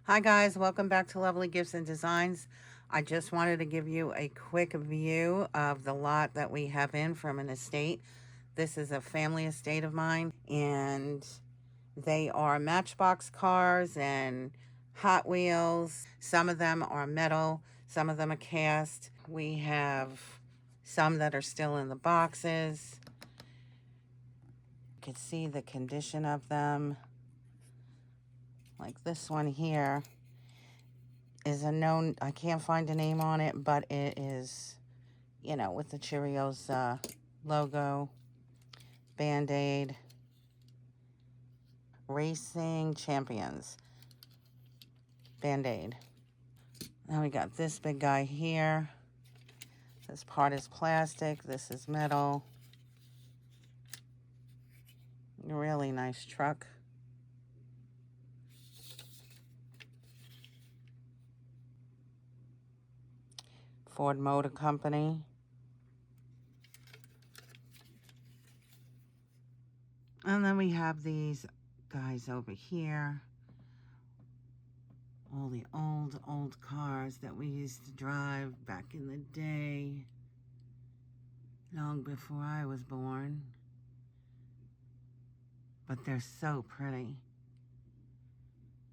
Hi guys, welcome back to Lovely Gifts and Designs. I just wanted to give you a quick view of the lot that we have in from an estate. This is a family estate of mine, and they are Matchbox cars and Hot Wheels. Some of them are metal, some of them are cast. We have some that are still in the boxes. You can see the condition of them. Like this one here is a known, I can't find a name on it, but it is, you know, with the Cheerios logo, Band-Aid, Racing Champions, Band-Aid. Now we got this big guy here. This part is plastic, this is metal. Really nice truck. Ford Motor Company. And then we have these guys over here. All the old cars that we used to drive back in the day. Long before I was born. But they're so pretty.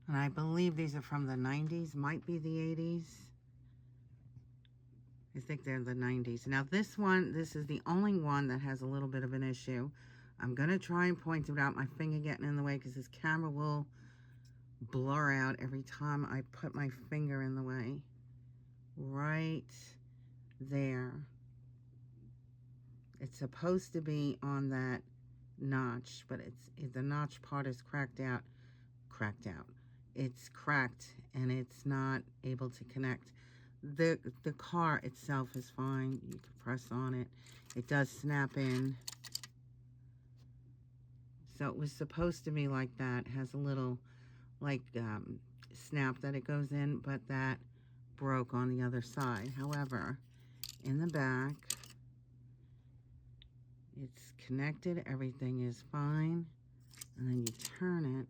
And I believe these are from the 90s, might be the 80s. I think they're the 90s. Now this one, this is the only one that has a little bit of an issue. I'm going to try and point it out, my finger getting in the way, because this camera will blur out every time I put my finger in the way. Right there. It's supposed to be on that notch, but the notch part is cracked out. It's cracked and it's not able to connect. The car itself is fine. You can press on it. It does snap in. So it was supposed to be like that. It has a little like snap that it goes in, but that broke on the other side. However, in the back, it's connected. Everything is fine. And then you turn it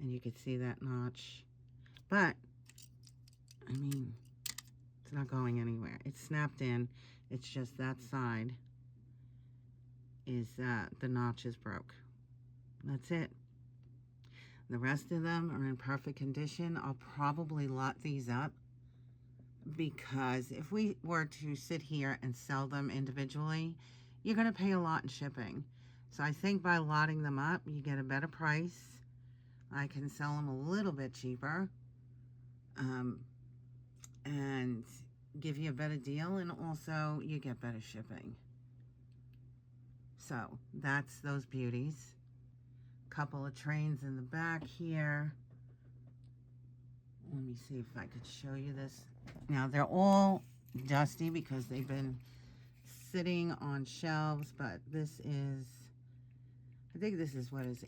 and you can see that notch. But, I mean, it's not going anywhere. It's snapped in. It's just that side is the notch is broke. That's it. The rest of them are in perfect condition. I'll probably lot these up because if we were to sit here and sell them individually, you're going to pay a lot in shipping. So I think by lotting them up, you get a better price. I can sell them a little bit cheaper and give you a better deal, and also you get better shipping. So that's those beauties. Couple of trains in the back here. Let me see if I could show you this. Now they're all dusty because they've been sitting on shelves, but this is, I think this is what is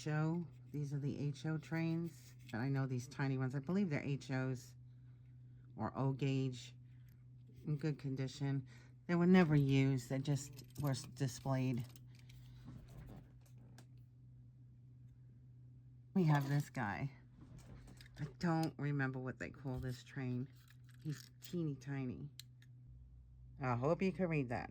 HO. These are the HO trains. And I know these tiny ones, I believe they're HOs or O gauge, in good condition. They were never used, they just were displayed. We have this guy. I don't remember what they call this train. He's teeny tiny. I hope you can read that.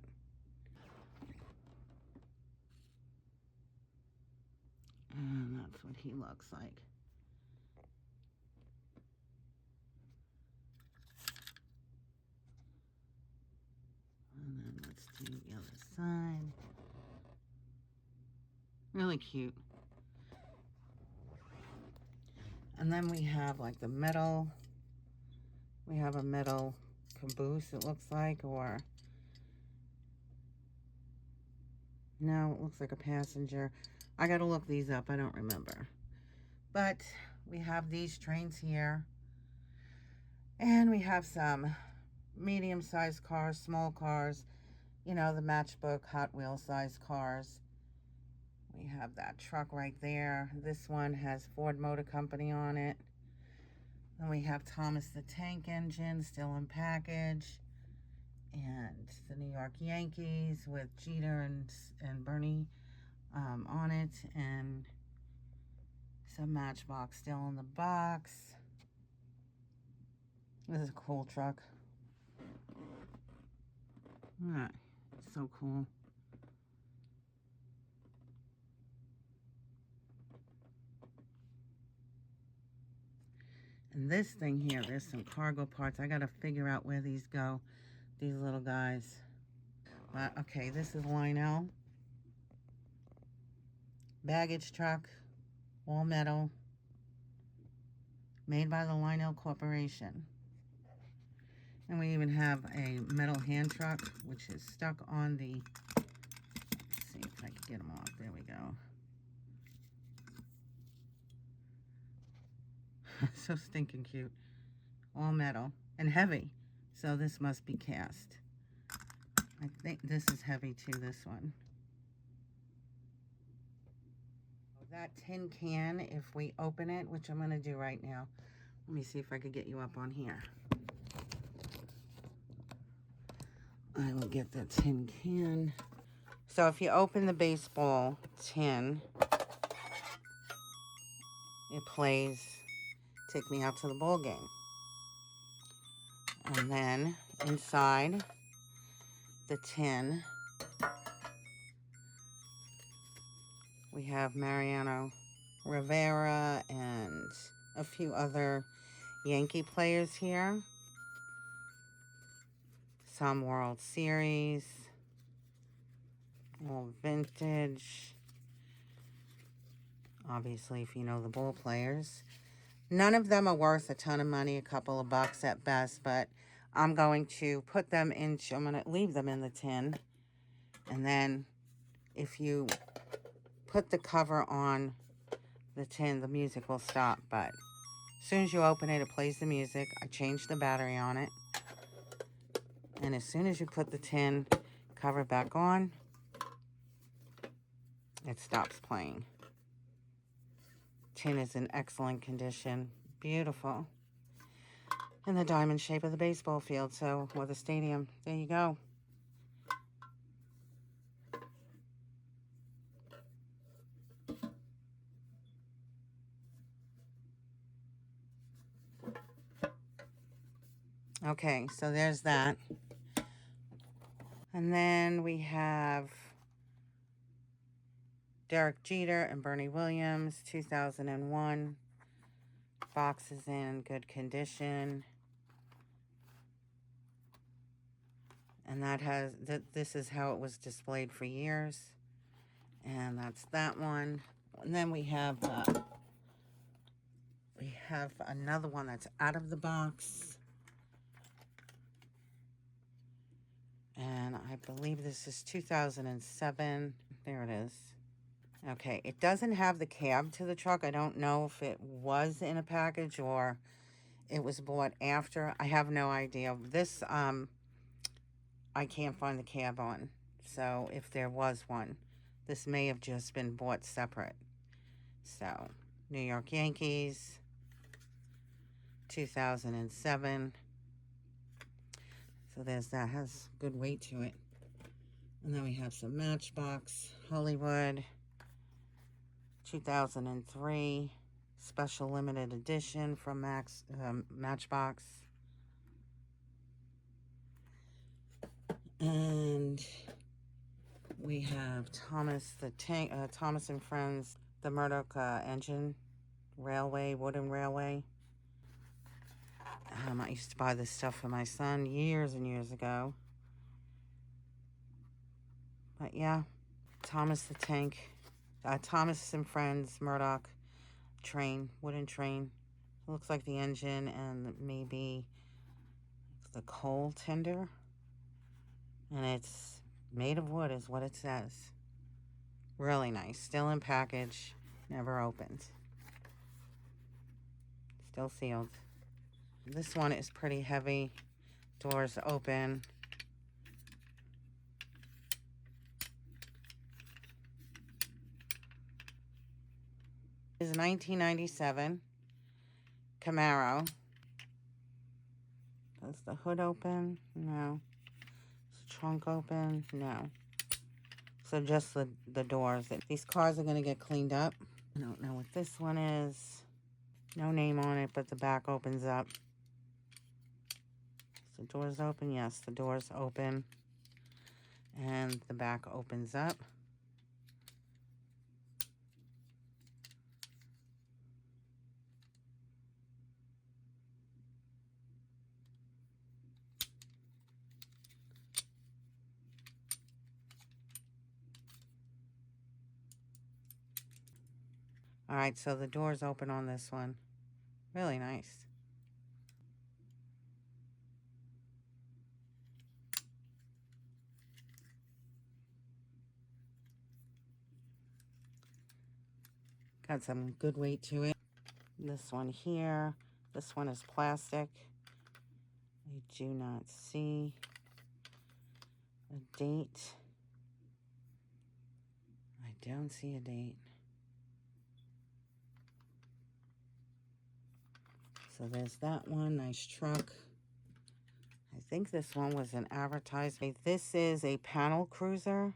And that's what he looks like. And then let's do the other side. Really cute. And then we have like the metal. We have a metal caboose, it looks like, or no, it looks like a passenger. I gotta look these up, I don't remember. But we have these trains here. And we have some medium-sized cars, small cars, you know, the Matchbox Hot Wheel size cars. We have that truck right there. This one has Ford Motor Company on it. Then we have Thomas the Tank Engine still in package. And the New York Yankees with Jeter and Bernie on it. And Some Matchbox still in the box. This is a cool truck. Alright, so cool. And this thing here, there's some cargo parts. I gotta figure out where these go. These little guys. But okay, this is Lionel. Baggage truck. All metal. Made by the Lionel Corporation. And we even have a metal hand truck, which is stuck on the, let's see if I can get them off. There we go. So stinking cute. All metal and heavy. So this must be cast. I think this is heavy too, this one. That tin can, if we open it, which I'm going to do right now. Let me see if I could get you up on here. I will get the tin can. So if you open the baseball tin, it plays Take Me Out to the Ball Game. And then inside the tin, we have Mariano Rivera and a few other Yankee players here. Some World Series. All vintage. Obviously, if you know the ball players. None of them are worth a ton of money, a couple of bucks at best, but I'm going to put them into, I'm going to leave them in the tin. And then if you put the cover on the tin, the music will stop. But as soon as you open it, it plays the music. I changed the battery on it. And as soon as you put the tin cover back on, it stops playing. Tin is in excellent condition. Beautiful. And the diamond shape of the baseball field, so, or the stadium. There you go. Okay, so there's that. And then we have Derek Jeter and Bernie Williams, 2001. Box is in good condition. And that has, this is how it was displayed for years. And that's that one. And then we have another one that's out of the box. And I believe this is 2007. There it is. Okay, it doesn't have the cab to the truck. I don't know if it was in a package or it was bought after. I have no idea. This, I can't find the cab on. So if there was one, this may have just been bought separate. So, New York Yankees, 2007. So there's that. Has good weight to it. And then we have some Matchbox, Hollywood, 2003, special limited edition from Matchbox. And we have Thomas and Friends, the Murdoch engine, railway, wooden railway. I used to buy this stuff for my son years and years ago. But yeah, Thomas the Tank, Thomas and Friends, Murdoch train, wooden train. It looks like the engine and maybe the coal tender. And it's made of wood is what it says. Really nice. Still in package. Never opened. Still sealed. This one is pretty heavy. Doors open. This is 1997 Camaro. Does the hood open? No. Is the trunk open? No. So just the doors. These cars are going to get cleaned up. I don't know what this one is. No name on it, but the back opens up. The door's open. Yes, the door's open. And the back opens up. All right, so the door's open on this one. Really nice. Got some good weight to it. This one here. This one is plastic. I do not see a date. I don't see a date. So there's that one. Nice truck. I think this one was an advertisement. This is a panel cruiser.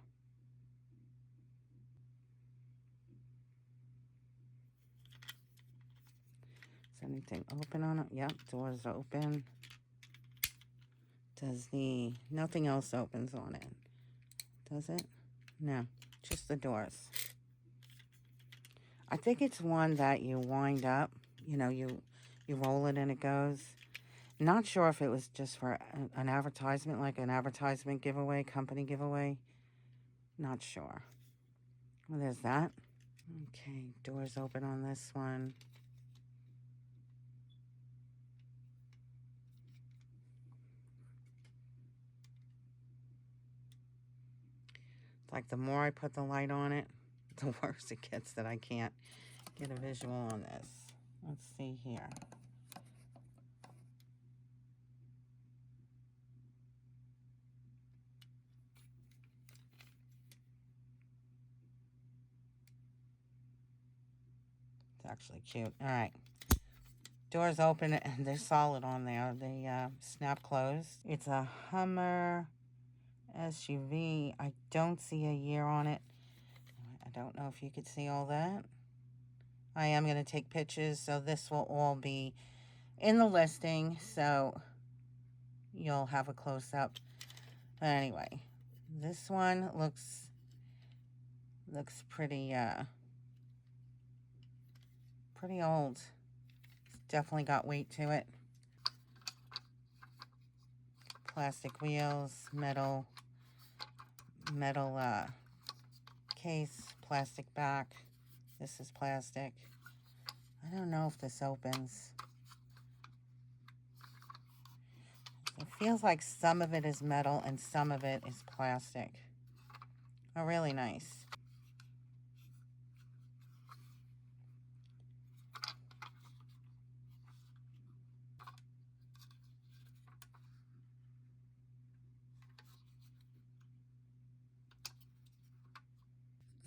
Is anything open on it? Yep, doors open. Nothing else opens on it. Does it? No, just the doors. I think it's one that you wind up, you know, you roll it and it goes. Not sure if it was just for an advertisement, like an advertisement giveaway, company giveaway. Not sure. Well, there's that. Okay, doors open on this one. It's like the more I put the light on it, the worse it gets that I can't get a visual on this. Let's see here. It's actually cute. All right. Doors open and they're solid on there. They snap closed. It's a Hummer SUV. I don't see a year on it. I don't know if you could see all that. I am going to take pictures, so this will all be in the listing, so you'll have a close-up. But anyway, this one looks pretty pretty old. It's definitely got weight to it. Plastic wheels, metal case, plastic back. This is plastic. I don't know if this opens. It feels like some of it is metal and some of it is plastic. Oh, really nice.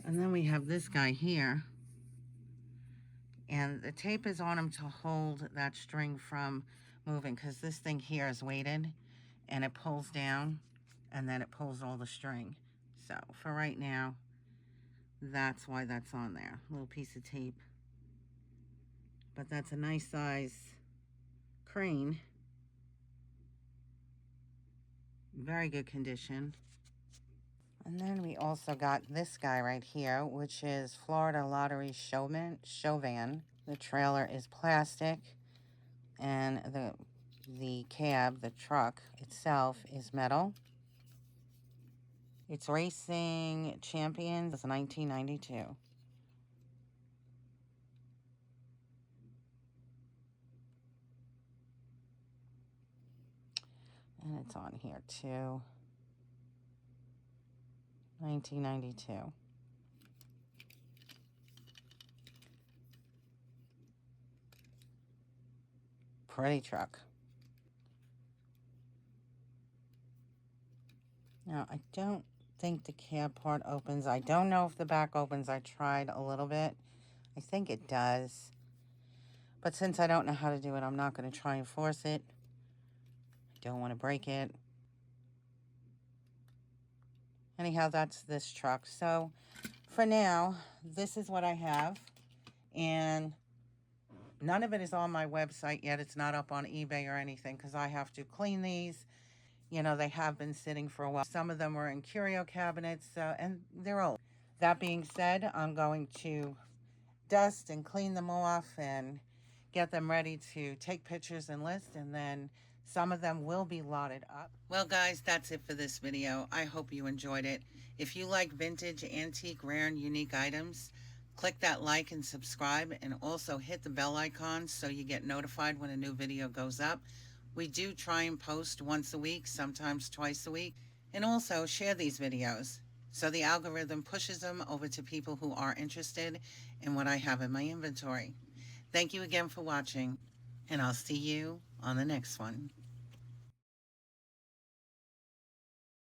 And then we have this guy here. And the tape is on him to hold that string from moving, because this thing here is weighted and it pulls down and then it pulls all the string. So for right now, that's why that's on there. A little piece of tape. But that's a nice size crane. Very good condition. And then we also got this guy right here, which is Florida Lottery show van. The trailer is plastic, and the cab, the truck itself, is metal. It's Racing Champions. It's 1992. And it's on here too. 1992. Pretty truck. Now, I don't think the cab part opens. I don't know if the back opens. I tried a little bit. I think it does. But since I don't know how to do it, I'm not going to try and force it. I don't want to break it. Anyhow, that's this truck. So, for now, this is what I have. And none of it is on my website yet. It's not up on eBay or anything because I have to clean these. You know, they have been sitting for a while. Some of them are in curio cabinets, and they're old. That being said, I'm going to dust and clean them off and get them ready to take pictures and list, and then some of them will be lotted up. Well guys, that's it for this video. I hope you enjoyed it. If you like vintage, antique, rare, and unique items, click that like and subscribe, and also hit the bell icon so you get notified when a new video goes up. We do try and post once a week, sometimes twice a week, and also share these videos so the algorithm pushes them over to people who are interested in what I have in my inventory. Thank you again for watching, and I'll see you on the next one.